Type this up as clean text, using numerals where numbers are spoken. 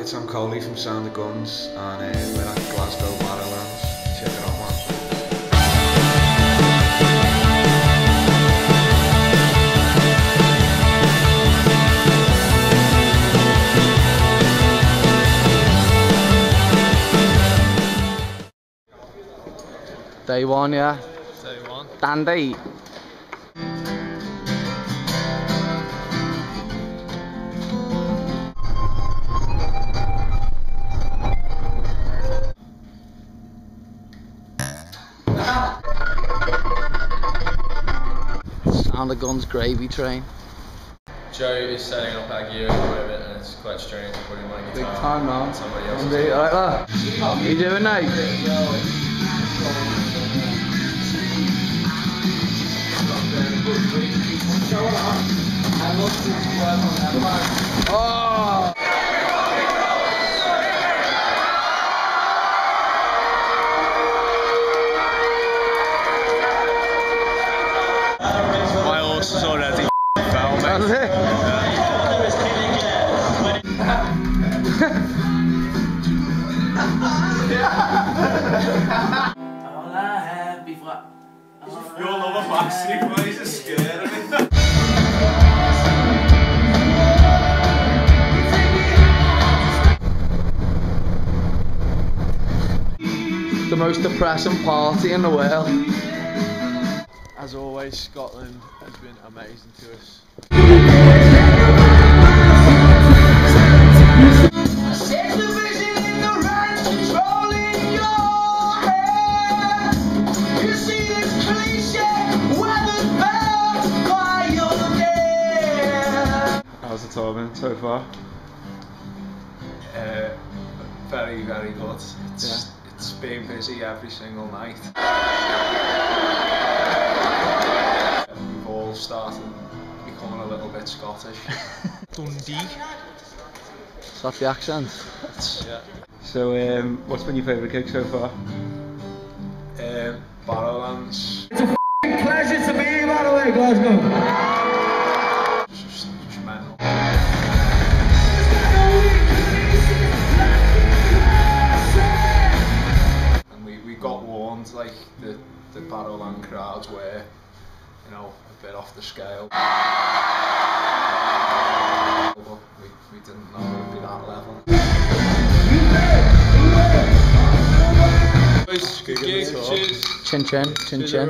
it's Tom Coley from Sound of Guns, and we're at Glasgow Barrowlands. Check it out, man. Day one, yeah. Day one. Dandy. Sound of Guns gravy train. Joe is setting up our gear at the moment, and it's quite strange putting my guitar. Big time now. Somebody else's. Indeed, like that. What are you doing now? Oh! My horse is already fell, mate. All I had before. Your love of Backstreet Boys is scaring me. The most depressing party in the world. As always, Scotland has been amazing to us. How's the tour been so far? Very, very good. It's been busy every single night. We've all started becoming a little bit Scottish. Dundee. Is that the accent? Yeah. So, what's been your favourite gig so far? Barrowlands. Pleasure to be here, by the way, Glasgow. Just mental. And we got warned, like, the Barrowland crowds were, you know, a bit off the scale. But we didn't know it would be that level. Chin chin, chin chin.